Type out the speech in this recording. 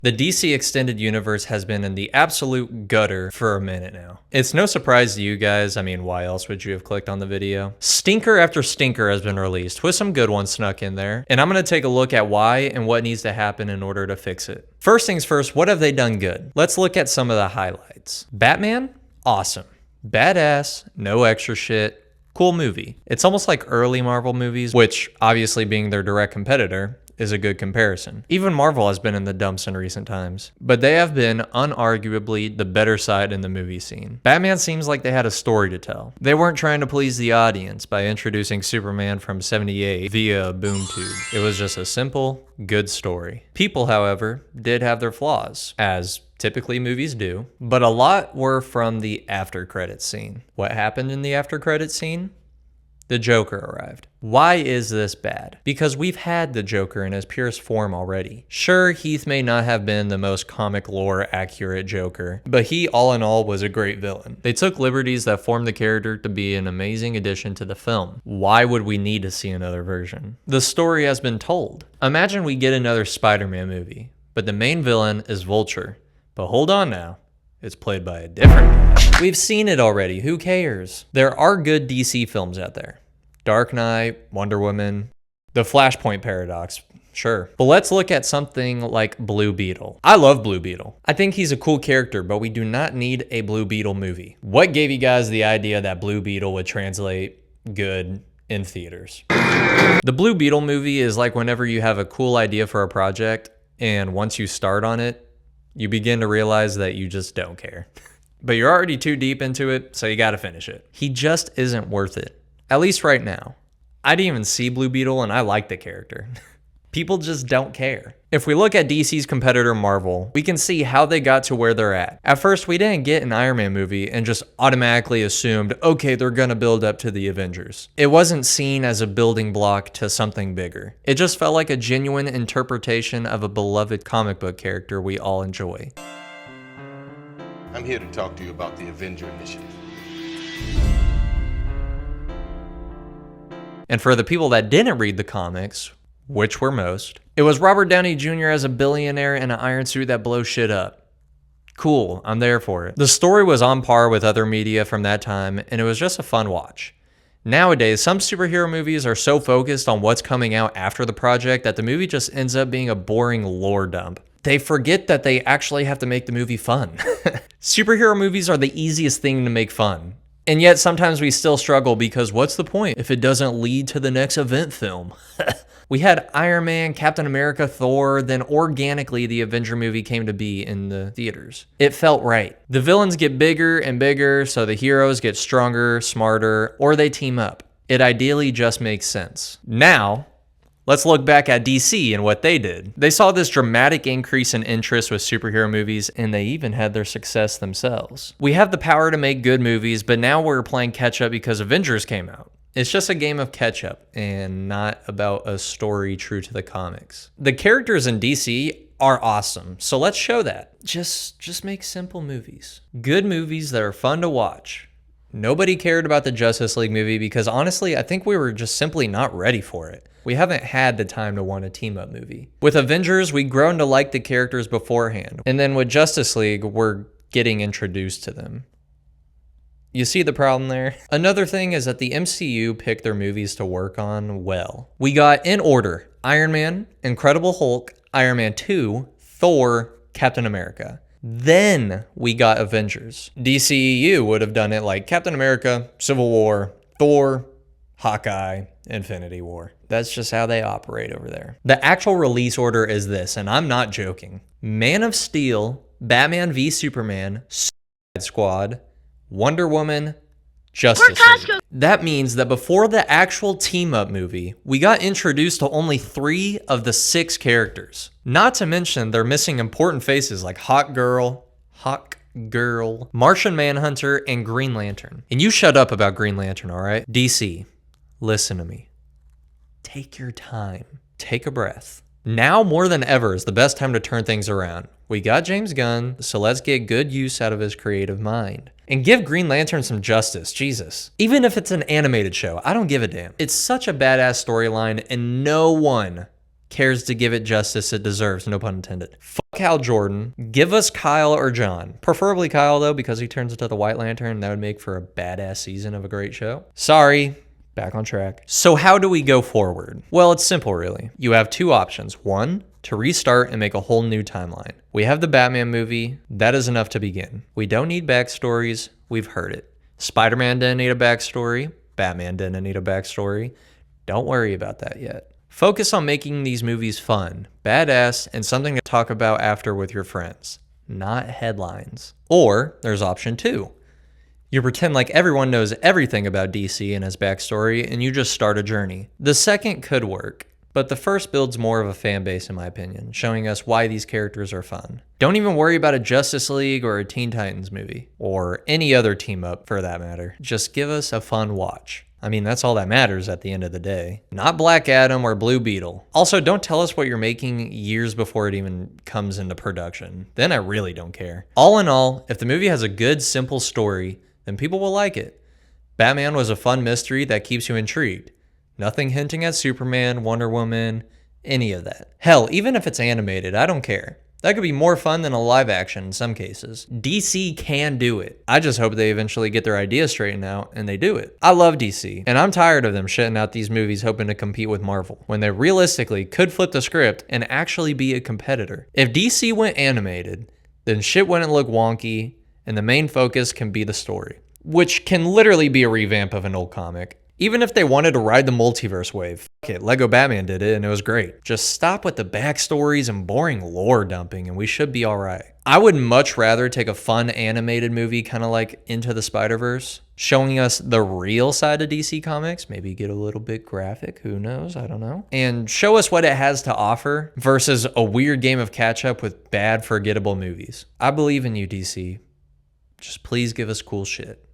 The DC Extended Universe has been in the absolute gutter for a minute now. It's no surprise to you guys, I mean, why else would you have clicked on the video? Stinker after stinker has been released, with some good ones snuck in there, and I'm gonna take a look at why and what needs to happen in order to fix it. First things first, what have they done good? Let's look at some of the highlights. Batman? Awesome. Badass, no extra shit, cool movie. It's almost like early Marvel movies, which obviously being their direct competitor, is a good comparison. Even Marvel has been in the dumps in recent times, but they have been unarguably the better side in the movie scene. Batman seems like they had a story to tell. They weren't trying to please the audience by introducing Superman from 78 via a boom tube. It was just a simple, good story. People, however, did have their flaws, as typically movies do, but a lot were from the after credits scene. What happened in the after credits scene? The Joker arrived. Why is this bad? Because we've had the Joker in his purest form already. Sure, Heath may not have been the most comic lore accurate Joker, but he all in all was a great villain. They took liberties that formed the character to be an amazing addition to the film. Why would we need to see another version? The story has been told. Imagine we get another Spider-Man movie, but the main villain is Vulture. But hold on now, it's played by a different guy. We've seen it already, who cares? There are good DC films out there. Dark Knight, Wonder Woman, the Flashpoint Paradox, sure. But let's look at something like Blue Beetle. I love Blue Beetle. I think he's a cool character, but we do not need a Blue Beetle movie. What gave you guys the idea that Blue Beetle would translate good in theaters? The Blue Beetle movie is like whenever you have a cool idea for a project, and once you start on it, you begin to realize that you just don't care. But you're already too deep into it, so you gotta finish it. He just isn't worth it. At least right now. I didn't even see Blue Beetle and I like the character. People just don't care. If we look at DC's competitor Marvel, we can see how they got to where they're at. At first, we didn't get an Iron Man movie and just automatically assumed, okay, they're gonna build up to the Avengers. It wasn't seen as a building block to something bigger. It just felt like a genuine interpretation of a beloved comic book character we all enjoy. I'm here to talk to you about the Avenger Initiative. And for the people that didn't read the comics, which were most, it was Robert Downey Jr. as a billionaire in an iron suit that blows shit up. Cool, I'm there for it. The story was on par with other media from that time, and it was just a fun watch. Nowadays, some superhero movies are so focused on what's coming out after the project that the movie just ends up being a boring lore dump. They forget that they actually have to make the movie fun. Superhero movies are the easiest thing to make fun. And yet sometimes we still struggle because what's the point if it doesn't lead to the next event film? We had Iron Man, Captain America, Thor, then organically the Avenger movie came to be in the theaters. It felt right. The villains get bigger and bigger, so the heroes get stronger, smarter, or they team up. It ideally just makes sense. Now, let's look back at DC and what they did. They saw this dramatic increase in interest with superhero movies, and they even had their success themselves. We have the power to make good movies, but now we're playing catch up because Avengers came out. It's just a game of catch up and not about a story true to the comics. The characters in DC are awesome, so let's show that. Just make simple movies. Good movies that are fun to watch. Nobody cared about the Justice League movie because honestly, I think we were just simply not ready for it. We haven't had the time to want a team-up movie. With Avengers, we've grown to like the characters beforehand. And then with Justice League, we're getting introduced to them. You see the problem there? Another thing is that the MCU picked their movies to work on well. We got, in order, Iron Man, Incredible Hulk, Iron Man 2, Thor, Captain America. Then we got Avengers. DCEU would have done it like Captain America, Civil War, Thor, Hawkeye, Infinity War. That's just how they operate over there. The actual release order is this, and I'm not joking. Man of Steel, Batman v Superman, Suicide Squad, Wonder Woman, Justice League. That means that before the actual team-up movie, we got introduced to only 3 of the 6 characters. Not to mention, they're missing important faces like Hawkgirl, Martian Manhunter, and Green Lantern. And you shut up about Green Lantern, all right? DC, listen to me. Take your time. Take a breath. Now more than ever is the best time to turn things around. We got James Gunn, so let's get good use out of his creative mind. And give Green Lantern some justice, Jesus. Even if it's an animated show, I don't give a damn. It's such a badass storyline and no one cares to give it justice it deserves, no pun intended. Fuck Hal Jordan. Give us Kyle or John. Preferably Kyle, though, because he turns into the White Lantern. That would make for a badass season of a great show. Sorry. Back on track. So how do we go forward? Well, it's simple, really. You have two options. One, to restart and make a whole new timeline. We have the Batman movie. That is enough to begin. We don't need backstories. We've heard it. Spider-Man didn't need a backstory. Batman didn't need a backstory. Don't worry about that yet. Focus on making these movies fun, badass, and something to talk about after with your friends, not headlines. Or there's option two. You pretend like everyone knows everything about DC and his backstory, and you just start a journey. The second could work, but the first builds more of a fan base in my opinion, showing us why these characters are fun. Don't even worry about a Justice League or a Teen Titans movie, or any other team up for that matter. Just give us a fun watch. I mean, that's all that matters at the end of the day. Not Black Adam or Blue Beetle. Also, don't tell us what you're making years before it even comes into production. Then I really don't care. All in all, if the movie has a good, simple story, then people will like it. Batman was a fun mystery that keeps you intrigued. Nothing hinting at Superman, Wonder Woman, any of that. Hell, even if it's animated, I don't care. That could be more fun than a live action in some cases. DC can do it. I just hope they eventually get their ideas straightened out and they do it. I love DC, and I'm tired of them shitting out these movies hoping to compete with Marvel, when they realistically could flip the script and actually be a competitor. If DC went animated, then shit wouldn't look wonky, and the main focus can be the story, which can literally be a revamp of an old comic. Even if they wanted to ride the multiverse wave, fuck it, Lego Batman did it and it was great. Just stop with the backstories and boring lore dumping and we should be alright. I would much rather take a fun animated movie kind of like Into the Spider-Verse, showing us the real side of DC Comics, maybe get a little bit graphic, who knows, I don't know, and show us what it has to offer versus a weird game of catch up with bad, forgettable movies. I believe in you, DC. Just please give us cool shit.